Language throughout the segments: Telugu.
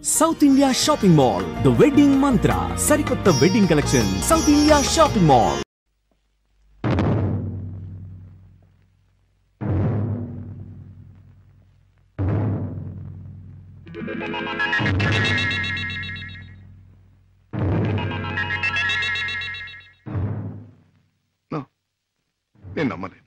South India Shopping Mall, The Wedding Mantra, Sarikotta Wedding Collection, South India Shopping Mall. No, నేను నమ్మలేను.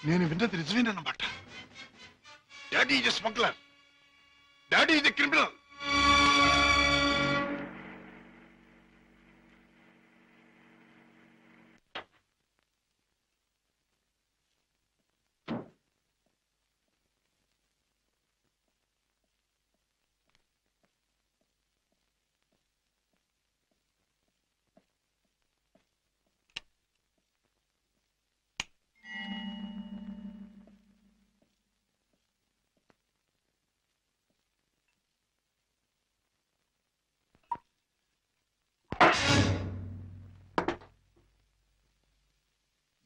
నేను విన్నది నిజమేనన్నమాట. Daddy is a smuggler. Daddy is a criminal.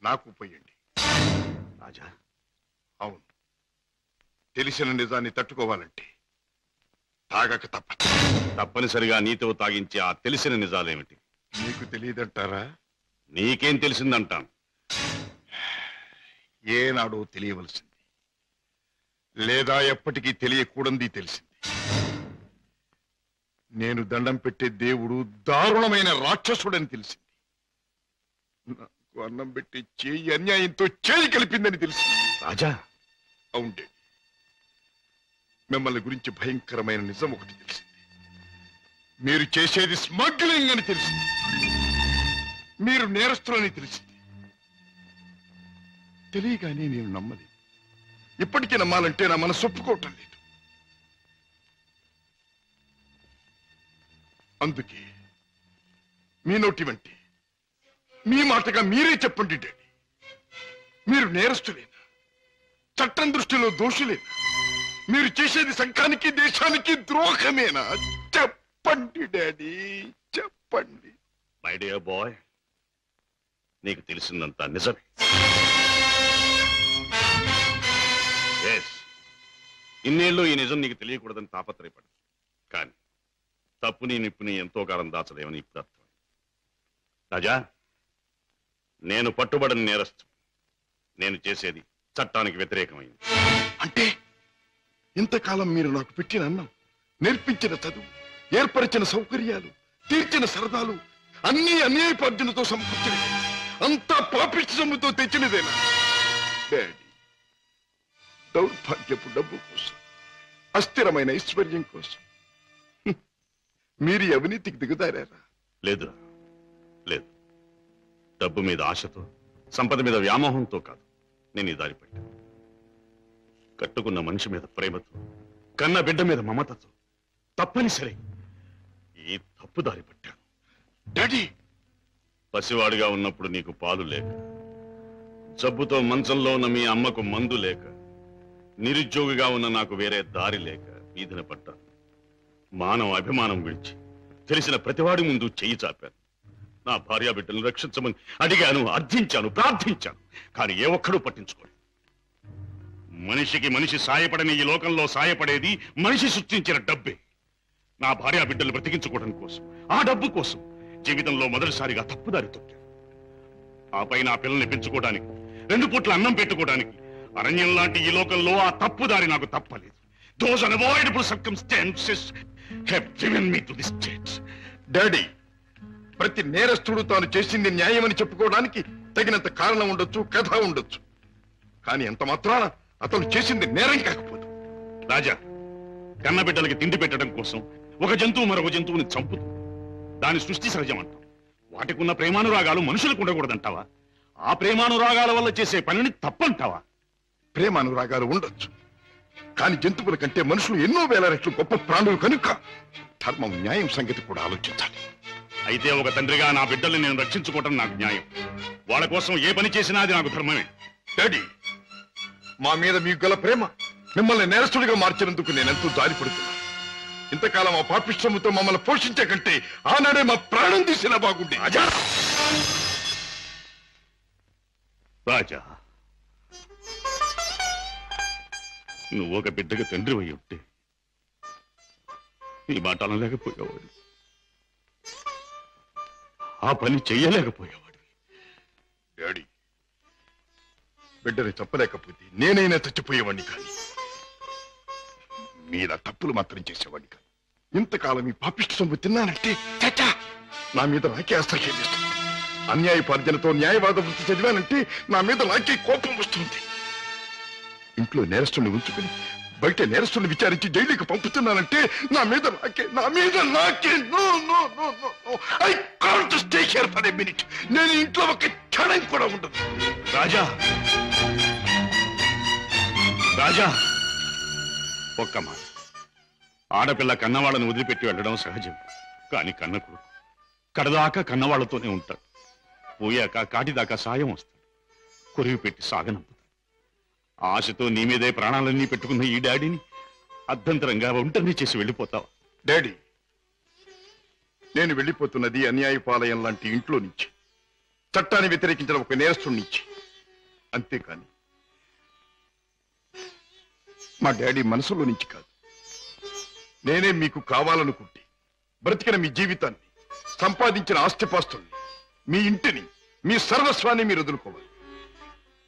నాకు పోయండి రాజా. అవును, తెలిసిన నిజాన్ని తట్టుకోవాలంటే తాగక తప్పదు. తప్పనిసరిగా నీతో తాగించి ఆ తెలిసిన నిజాలేమిటి? మీకు తెలియదంటారా? నీకేం తెలిసిందంటాను. ఏనాడో తెలియవలసింది, లేదా ఎప్పటికీ తెలియకూడదు తెలిసింది. నేను దండం పెట్టే దేవుడు దారుణమైన రాక్షసుడని తెలిసింది. నాకు అన్నం పెట్టి చేయి అన్యాయంతో చేయి కలిపిందని తెలిసింది. రాజా. అవుండే, మిమ్మల్ని గురించి భయంకరమైన నిజం ఒకటి తెలిసింది. మీరు చేసేది స్మగ్లింగ్ అని తెలిసింది. మీరు నేరస్తులని తెలిసింది. తెలియగానే నేను నమ్మలేదు. ఇప్పటికీ నమ్మాలంటే నా మనసు ఒప్పుకోవటం లేదు. అందుకే మీ నోటి వంటి మీ మాటగా మీరే చెప్పండి డాడీ, మీరు నేరస్తులేనా? చట్టం దృష్టిలో దోషులేనా? మీరు చేసేది సంఘానికి దేశానికి ద్రోహమేనా? చెప్పండి డాడీ, చెప్పండి. మై డియర్ బాయ్, నీకు తెలిసిందంతా నిజమే. ఇన్నేళ్ళు ఈ నిజం నీకు తెలియకూడదని తాపత్రయపడు. కానీ తప్పుని నిప్పుని ఎంతో కాలం దాచలేమని ఇప్పుడు అర్థం. రాజా, నేను పట్టుబడని నేరస్తు. నేను చేసేది చట్టానికి వ్యతిరేకమైంది. అంటే ఇంతకాలం మీరు నాకు పెట్టిన అన్నం, నేర్పించిన చదువు, ఏర్పరిచిన సౌకర్యాలు, తీర్చిన సరదాలు అన్ని అన్యాయపార్జనతో సమకూర్చినవి, అంతా పాపిష్టి సొమ్ముతో తెచ్చినదేనా డాడీ? దౌర్భాగ్యపు డబ్బు కోసం, అస్థిరమైన ఐశ్వర్యం కోసం మీరు అవినీతికి దిగుదారా? లేదు లేదు, డబ్బు మీద ఆశతో, సంపద మీద వ్యామోహంతో కాదు నేను ఈ దారి పట్టాను. కట్టుకున్న మనిషి మీద ప్రేమతో, కన్న బిడ్డ మీద మమతతో తప్పనిసరి ఈ తప్పు దారి పట్టాను. డాడీ, పసివాడిగా ఉన్నప్పుడు నీకు పాలు లేక, జబ్బుతో మంచంలో ఉన్న మీ అమ్మకు మందు లేక, నిరుద్యోగిగా ఉన్న నాకు వేరే దారి లేక వీధిన పడ్డాను. మానవ అభిమానం విడిచి తెలిసిన ప్రతివాడి ముందు చెయ్యి చాపాను. నా భార్య బిడ్డలను రక్షించమని అడిగాను, అర్థించాను, ప్రార్థించాను. కానీ ఏ ఒక్కడూ పట్టించుకోలేదు. మనిషికి మనిషి సాయపడని ఈ లోకంలో సాయపడేది మనిషి సృష్టించిన డబ్బే. నా భార్య బిడ్డలు బ్రతికించుకోవడం కోసం, ఆ డబ్బు కోసం జీవితంలో మొదటిసారిగా తప్పుదారి తొక్కాను. ఆపై నా పిల్లల్ని పెంచుకోవడానికి, 2 పూట్ల అన్నం పెట్టుకోవడానికి అరణ్యం లాంటి ఈ లోకంలో ఆ తప్పుదారి నాకు తప్పలేదు. Those unavoidable circumstances have driven me to this state. Daddy, ప్రతి నేరస్తుడు తాను చేసింది న్యాయమని చెప్పుకోవడానికి తగినంత కారణం ఉండొచ్చు, కథ ఉండొచ్చు. కానీ ఎంత మాత్రాన అతను చేసింది నేరం కాకపోదు. రాజా, కన్నబిడ్డలకి తిండి పెట్టడం కోసం ఒక జంతువు మరొక జంతువుని చంపుతుంది. దాని సృష్టి సహజం అంటాం. వాటికున్న ప్రేమానురాగాలు మనుషులకు ఉండకూడదంటావా? ఆ ప్రేమానురాగాల వల్ల చేసే పనిని తప్పంటావా? ప్రేమానురాగాలు ఉండొచ్చు, కానీ జంతువుల కంటే మనుషులు ఎన్నో వేల రెట్లు గొప్ప ప్రాణులు కనుక ధర్మం, న్యాయం సంగతి కూడా ఆలోచించాలి. అయితే ఒక తండ్రిగా నా బిడ్డల్ని నేను రక్షించుకోవటం నాకు న్యాయం. వాళ్ళ కోసం ఏ పని చేసినా అది నాకు ధర్మమే. డాడీ, మా మీద మీకు గల ప్రేమ మిమ్మల్ని నేరస్తుడిగా మార్చినందుకు నేనెంతో జాలిపడుతున్నాను. ఇంతకాలం ఆ పాపిష్టముతో మమ్మల్ని పోషించే కంటే ఆనాడే మా ప్రాణం తీసినా బాగుండే. రాజా, నువ్వు ఒక బిడ్డగా తండ్రి అయి ఉంటే ఈ మాట అనలేకపోయేవాడు, ఆ పని చెయ్యలేకపోయేవాడు. డాడీ, బిడ్డని చెప్పలేకపోతే నేనైనా చచ్చిపోయేవాడిని, కానీ మీలా తప్పులు మాత్రం చేసేవాడిని కాదు. ఇంతకాలం ఈ పాపిష్టి సొమ్ము తిన్నానంటే చచ్చా నా మీద నాకే అసహ్యం వేస్తుంది. అన్యాయపార్జనతో న్యాయవాద వృత్తి చదివానంటే నా మీద నాకే కోపం వస్తుంది. ఇంట్లో నేరస్తుని ఉంచుకుని బయట నేరస్తుని విచారించి జైలుకి పంపుతున్నానంటే నా మీద నాకే no no no no no I can't stay here for a minute. నేను ఇంట్లో ఒక క్షణం కూడా ఉండదు. రాజా, రాజా, ఒక్క మాట. ఆడపిల్ల కన్నవాళ్ళను వదిలిపెట్టి వెళ్ళడం సహజం. కానీ కన్న కొడుకు కడదాకా కన్నవాళ్లతోనే ఉంటాడు. పోయాక కాటిదాకా సాయం వస్తాడు. కొరివి పెట్టి సాగనంపుతాడు. ఆశతో నీ మీదే ప్రాణాలన్నీ పెట్టుకున్న ఈ డాడీని అర్ధంతరంగా ఒంటరిని చేసి వెళ్ళిపోతావా? డాడీ, నేను వెళ్ళిపోతున్నది అన్యాయపాలయం లాంటి ఇంట్లో నుంచి, చట్టాన్ని వ్యతిరేకించిన ఒక నేరస్తుడి నుంచి. అంతేకాని మా డాడీ మనసులో నుంచి కాదు. నేనే మీకు కావాలనుకుంటే బ్రతికిన మీ జీవితాన్ని, సంపాదించిన ఆస్తిపాస్తుల్ని, మీ ఇంటిని, మీ సర్వస్వాన్ని మీరు వదులుకోవాలి.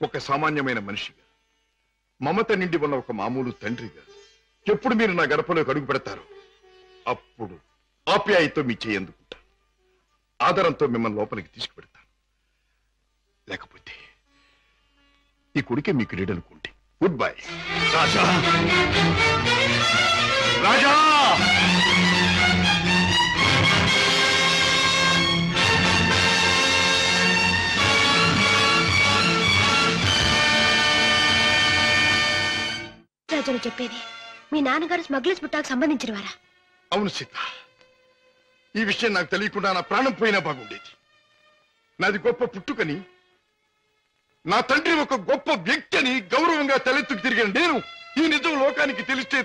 ఒక సామాన్యమైన మనిషిగా, మమత నిండి ఉన్న ఒక మామూలు తండ్రిగా ఎప్పుడు మీరు నా గడపలోకి అడుగు పెడతారో అప్పుడు ఆప్యాయతో మీ చేయి అందుకుంటాను. ఆదరంతో మిమ్మల్ని లోపలికి తీసుకుపెడతాను. లేకపోతే ఈ కొడుకే మీ క్రీడనుకోండి. Good bye. రాజా, రాజా, రాజును చెప్పేది మీ నాన్నగారు స్మగ్లర్స్ బుట్టాకు సంబంధించిన వారా? అవును సీత, ఈ విషయం నాకు తెలియకుండా నా ప్రాణం పోయినా బాగుండేది. నాది గొప్ప పుట్టుకని, నా తండ్రి ఒక గొప్ప వ్యక్తి అని గౌరవంగా తలెత్తుకు తిరిగిన నేను ఈ నిజం లోకానికి తెలిస్తే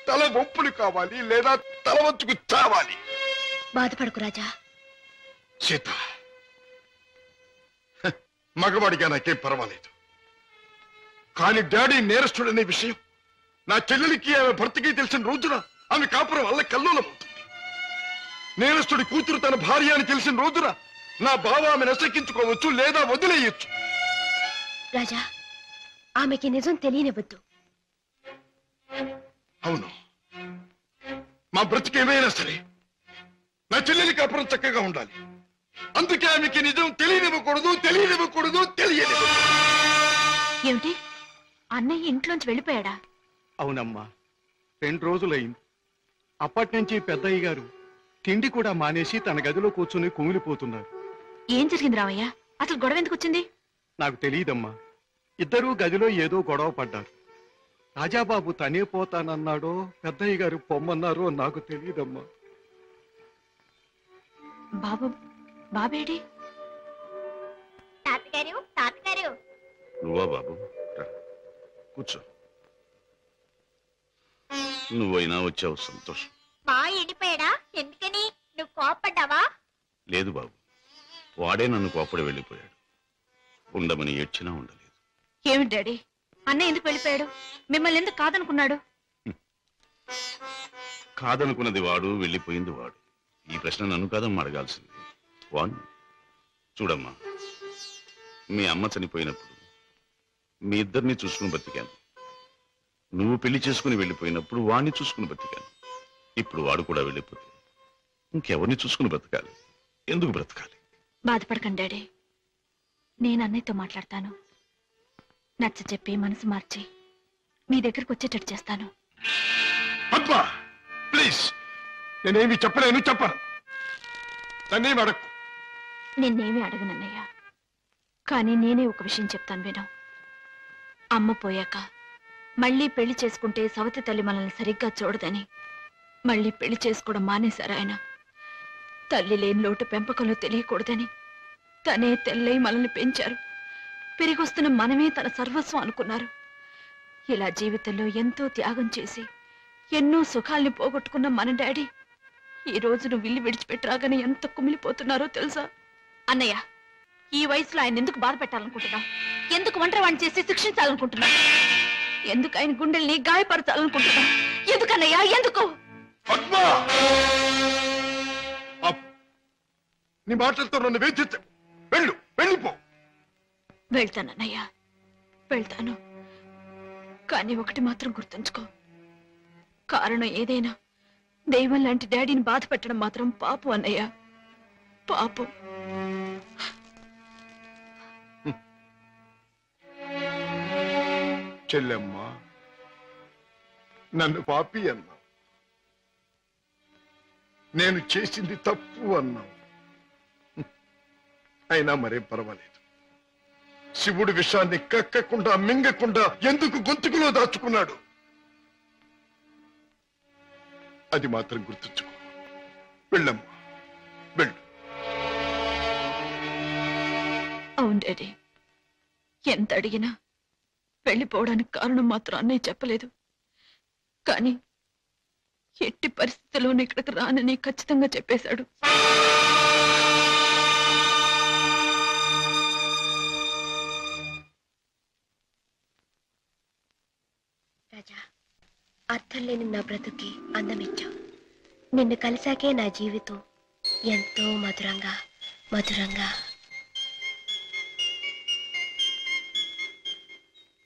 తల వంపులు కావాలి, లేదా తల వంచుకు చావాలి. బాధపడకు రాజా. సీత, మగవాడిగా నాకేం పర్వాలేదు. కానీ డాడీ నేరస్తుడనే విషయం నా చెల్లెలికి, ఆమె భర్తకి తెలిసిన రోజున ఆమె కాపురం వల్ల కల్లోలమవుతుంది. నేరస్తుడి కూతురు తన భార్య అని తెలిసిన రోజున నా బావ ఆమెను అసక్కించుకోవచ్చు, లేదా వదిలేయచ్చు. రాజా, ఆమెకి నిజం తెలియనివ్వద్దు. అవును, మా బ్రతికేమైనా సరే నా చెల్లెలి కాపురం చక్కగా ఉండాలి. అందుకే ఆమెకి నిజం తెలియనివ్వకూడదు. ఏమిటి, అన్నయ్య ఇంట్లోంచి వెళ్ళిపోయాడా? అవునమ్మా, 2 రోజులైంది. అప్పటి నుంచి పెద్దయ్య గారు తిండి కూడా మానేసి తన గదిలో కూర్చుని కుమిలిపోతున్నారు. ఏం జరిగింది రామయ్య? అసలు గొడవ ఎందుకు వచ్చింది? నాకు తెలియదమ్మా. ఇద్దరూ గదిలో ఏదో గొడవ పడ్డారు. రాజాబాబు తనే పోతానన్నాడో పెద్దయ్య గారు పొమ్మన్నారో నాకు తెలియదమ్మా. బాబేడి? తాతగారు నువ్వా బాబు? కూర్చో. నువ్వైనా వచ్చావు, సంతోషం. మా ఎండిపోయాడా? ఎందుకని? నువ్వు కోపడ్డావా? లేదు బాబు, వాడే నన్ను కోపడి వెళ్ళిపోయాడు. ఉండమని ఏడ్చినా ఉండలేదు. ఏమిటి డాడీ, అన్నయ్య ఎందుకు వెళ్ళిపోయాడు? మిమ్మల్ని ఎందుకు కాదనుకున్నాడు? కాదనుకున్నది వాడు, వెళ్ళిపోయింది వాడు. ఈ ప్రశ్న నన్ను కాదమ్మా అడగాల్సింది. వాణ్ణి చూడమ్మా, మీ అమ్మ చనిపోయినప్పుడు మీ ఇద్దరిని చూసుకుని బతికాను. నువ్వు పెళ్లి చేసుకుని వెళ్ళిపోయినప్పుడు వాణ్ణి చూసుకుని బతికాను. ఇప్పుడు వాడు కూడా వెళ్ళిపోతే ఇంకెవరిని చూసుకుని బ్రతకాలి? ఎందుకు బ్రతకాలి? బాధపడకండి డాడీ, నేను అన్నయ్యతో మాట్లాడతాను. నచ్చ చెప్పి మనసు మార్చి మీ దగ్గరకు వచ్చేటట్టు చేస్తాను. పద్మ ప్లీజ్, నేనేమి చెప్పలేను, చెప్పను. నన్నేమి అడగకు. నిన్నేమీ అడగనన్నయ్యా, కానీ నేనే ఒక విషయం చెప్తాను విను. అమ్మ పోయాక మళ్ళీ పెళ్లి చేసుకుంటే సవతి తల్లి మనల్ని సరిగ్గా చూడదని మళ్ళీ పెళ్లి చేసుకోవడం మానేశారు ఆయన. తల్లి లేని లోటు పెంపకంలో తెలియకూడదని తనే తెల్లై మనల్ని పెంచారు. పెరిగొస్తున్న మనమే తన సర్వస్వం అనుకున్నారు. ఇలా జీవితంలో ఎంతో త్యాగం చేసి ఎన్నో సుఖాల్ని పోగొట్టుకున్న మన డాడీ ఈ రోజు నువ్వు ఇల్లు విడిచిపెట్టి రాగానే ఎంత కుమిలిపోతున్నారో తెలుసా? అన్నయ్య, ఈ వయసులో ఆయన ఎందుకు బాధ పెట్టాలనుకుంటున్నావు? ఎందుకు ఒంటరివాణ్ణి చేసి శిక్షించాలనుకుంటున్నావు? ఎందుకు ఆయన గుండెల్ని గాయపరచాలనుకుంటున్నావు? ఎందుకన్నయ్యా, ఎందుకు? పద్మ, నీ మాటలతో నన్ను వేధించకు. వెళ్ళిపో. వెళ్తానన్నయ్యా, వెళ్తాను. కానీ ఒకటి మాత్రం గుర్తుంచుకో, కారణం ఏదైనా దైవం లాంటి డాడీని బాధ పెట్టడం మాత్రం పాపం అన్నయ్య, పాపం. చెల్లెమ్మ, నన్ను పాపి అన్నావు, నేను చేసింది తప్పు అన్నావు. అయినా మరేం పర్వాలేదు. శివుడు విషాన్ని కక్కకుండా మింగకుండా ఎందుకు గొంతుకులో దాచుకున్నాడు? అది మాత్రం గుర్తుంచుకో. వెళ్ళమ్మా, వెళ్ళు. అవును డాడీ, ఎంత అడిగినా వెళ్ళిపోవడానికి కారణం మాత్రం అన్నయ్య చెప్పలేదు. కానీ ఎట్టి పరిస్థితుల్లోనూ ఇక్కడికి రానని ఖచ్చితంగా చెప్పేశాడు. రాజా, అర్థం లేని నా బ్రతుకి అందమిచ్చావు. నిన్ను కలిసాకే నా జీవితం ఎంతో మధురంగా